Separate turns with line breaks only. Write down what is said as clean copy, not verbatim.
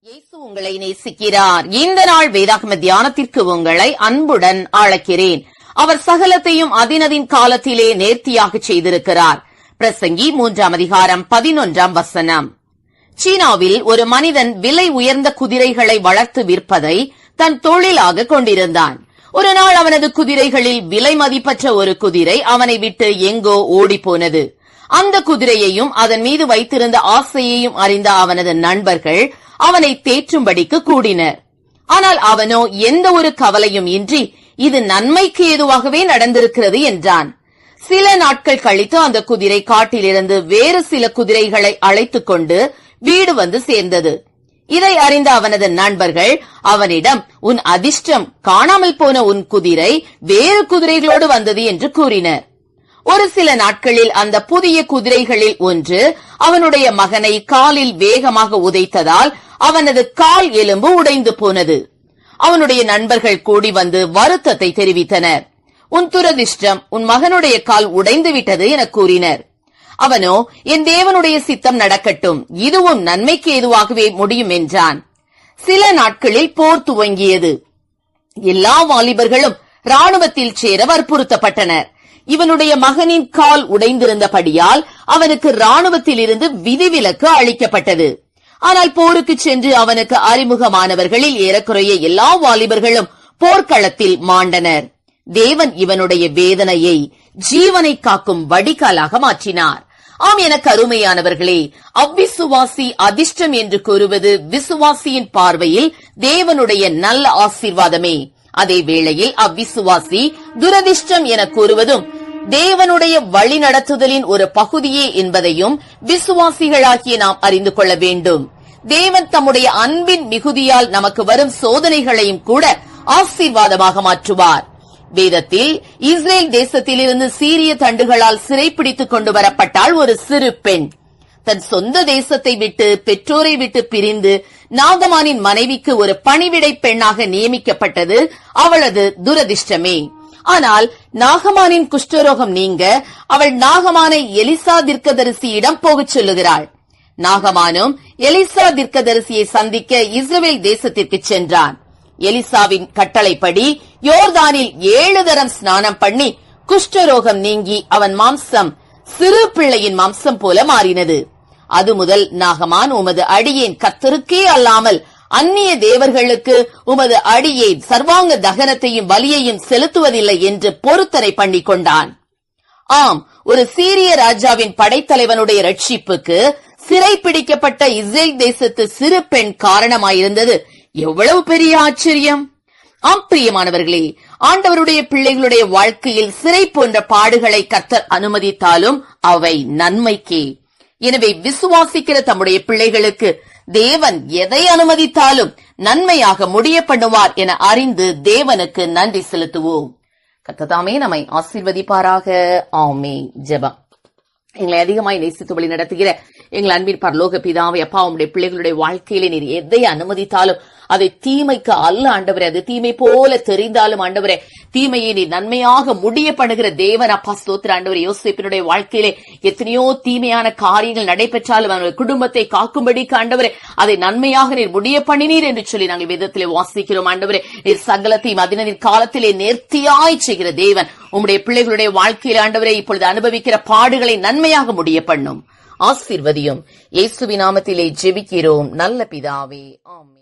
இயேசு உங்களை நேசிக்கிறார். இந்த நாள் வேதாகம தியானத்திற்கு உங்களை அன்புடன் அழைக்கிறேன். அவர் சகலத்தையும் அதினதின் காலத்திலே நேர்த்தியாக செய்திருக்கிறார். பிரசங்கி 3ஆம் அதிகாரம் 11ஆம் வசனம். சீனாவில் ஒரு மனிதன் விலை உயர்ந்த குதிரைகளை வளர்த்து விற்பதை தன் தொழிலாக கொண்டிருந்தான். ஒரு நாள் அவனது குதிரைகளில் விலை மதிப்பற்ற ஒரு குதிரை அவனை விட்டு எங்கோ ஓடிப்போனது. அந்த குதிரையையும் அதன் மீது வைத்திருந்த ஆசையையும் அறிந்த அவனது நண்பர்கள் அவனை தேற்றும்படிக்கு கூடினர். ஆனால் அவனோ எந்த ஒரு கவலையும் இன்றி இது நன்மைக்கு ஏதுவாகவே நடந்திருக்கிறது என்றான். சில நாட்கள் கழித்து அந்த குதிரை காட்டிலிருந்து வேறு சில குதிரைகளை அழைத்துக் கொண்டு வீடு வந்து சேர்ந்தது. இதை அறிந்த அவனது நண்பர்கள் அவனிடம், உன் அதிர்ஷ்டம், காணாமல் போன உன் குதிரை வேறு குதிரைகளோடு வந்தது என்று கூறினர். ஒரு சில நாட்களில் அந்த புதிய குதிரைகளில் ஒன்று அவனுடைய மகனை காலில் வேகமாக உதைத்ததால் அவனது கால் எலும்பு உடைந்து போனது. அவனுடைய நண்பர்கள் கூடி வந்து வருத்தத்தை தெரிவித்தனர். உன் துரதிர்ஷ்டம், உன் மகனுடைய கால் உடைந்து விட்டது என கூறினர். அவனோ, என் தேவனுடைய சித்தம் நடக்கட்டும், இதுவும் நன்மைக்கு ஏதுவாகவே முடியும் என்றான். சில நாட்களில் போர் துவங்கியது. எல்லா வாலிபர்களும் ராணுவத்தில் சேர வற்புறுத்தப்பட்டனர். இவனுடைய மகனின் கால் உடைந்திருந்தபடியால் அவனுக்கு ராணுவத்தில் இருந்து விதிவிலக்கு அளிக்கப்பட்டது. ஆனால் போருக்கு சென்று அவனுக்கு அறிமுகமானவர்களில் ஏறக்குறைய எல்லா வாலிபர்களும் போர்க்களத்தில் மாண்டனர். தேவன் இவனுடைய வேதனையை ஜீவனை காக்கும் வடிகாலாக மாற்றினார். ஆம், எனக்கு அருமையானவர்களே, அவ்விசுவாசி அதிர்ஷ்டம் என்று கூறுவது விசுவாசியின் பார்வையில் தேவனுடைய நல்ல ஆசீர்வாதமே. அதே வேளையில் அவ்விசுவாசி துரதிர்ஷ்டம் என கூறுவதும் தேவனுடைய வழி நடத்துதலின் ஒரு பகுதியே என்பதையும் விசுவாசிகளாகிய நாம் அறிந்து கொள்ள வேண்டும். தேவன் தம்முடைய அன்பின் மிகுதியால் நமக்கு வரும் சோதனைகளையும் கூட ஆசீர்வாதமாக மாற்றுவார். வேதத்தில் இஸ்ரேல் தேசத்திலிருந்து சீரிய தண்டுகளால் சிறைப்பிடித்துக் கொண்டு வரப்பட்டால் ஒரு சிறு பெண். தன் சொந்த தேசத்தை விட்டு, பெற்றோரை விட்டு பிரிந்து நாகமானின் மனைவிக்கு ஒரு பணிவிடை பெண்ணாக நியமிக்கப்பட்டது அவளது துரதிர்ஷ்டமே. ஆனால் நாகமானின் குஷ்டரோகம் நீங்க அவள் நாகமானை எலிசா தீர்க்கதரிசியிடம் போகச் சொல்லுகிறாள். நாகமானும் எலிசா தீர்க்கதரிசியை சந்திக்க இஸ்ரவேல் தேசத்திற்கு சென்றான். எலிசாவின் கட்டளைப்படி யோர்தானில் 7 தரம் ஸ்நானம் பண்ணி குஷ்டரோகம் நீங்கி அவன் மாம்சம் சிறு பிள்ளையின் மாம்சம் போல மாறினது. அது முதல் நாகமான், உமது அடியேன் கர்த்தருக்கே அல்லாமல் அந்நிய தேவர்களுக்கு உமது அடியேன் சர்வாங்க தகனத்தையும் பலியையும் செலுத்துவதில்லை என்று பொருத்தனை பண்ணி கொண்டான். ஆம், ஒரு சீரிய ராஜாவின் படைத்தலைவனுடைய ரட்சிப்புக்கு சிறைப்பிடிக்கப்பட்ட இஸ்ரேல் தேசத்து சிறு பெண் காரணமாயிருந்தது எவ்வளவு பெரிய ஆச்சரியம்! ஆம் பிரியமானவர்களே, ஆண்டவருடைய பிள்ளைகளுடைய வாழ்க்கையில் சிறை போன்ற பாடுகளை கர்த்தர் அனுமதித்தாலும் அவை நன்மைக்கே. எனவே விசுவாசிக்கிற தம்முடைய பிள்ளைகளுக்கு தேவன் எதை அனுமதித்தாலும் நன்மையாக முடிய பண்ணுவார் என அறிந்து தேவனுக்கு நன்றி செலுத்துவோம். கர்த்தர் தாமே நம்மை ஆசீர்வதிப்பாராக. ஆமென். ஜெபம். எங்களை அதிகமாய் நேசித்து வழி நடத்துகிற எங்கள் அன்பின் பரலோக பிதாவே, அப்பா, உம்முடைய பிள்ளைகளுடைய வாழ்க்கையிலே நீர் எதை அனுமதித்தாலும் அதை தீமைக்கு அல்ல ஆண்டவரே. அது தீமை போல தெரிந்தாலும் ஆண்டவரே, தீமையை நீர் நன்மையாக முடிய பண்ணுகிற தேவன். அப்பா ஸ்தோத்திர ஆண்டவரே. யோசேப்பினுடைய வாழ்க்கையிலே எத்தனையோ தீமையான காரியங்கள் நடைபெற்றாலும் அவனுடைய குடும்பத்தை காக்கும்படிக்கு ஆண்டவரே அதை நன்மையாக நீர் முடிய பண்ணினீர் என்று சொல்லி நாங்கள் வேதத்திலே வாசிக்கிறோம். ஆண்டவரே, நீர் சகலத்தையும் அதினதின் காலத்திலே நேர்த்தியாய் செய்கிற தேவன். உம்முடைய பிள்ளைகளுடைய வாழ்க்கையில் ஆண்டவரே இப்பொழுது அனுபவிக்கிற பாடுகளை நன்மையாக முடிய பண்ணும். ஆசீர்வதியும். இயேசுவின் நாமத்திலே ஜெபிக்கிறோம் நல்ல பிதாவே. ஆமென்.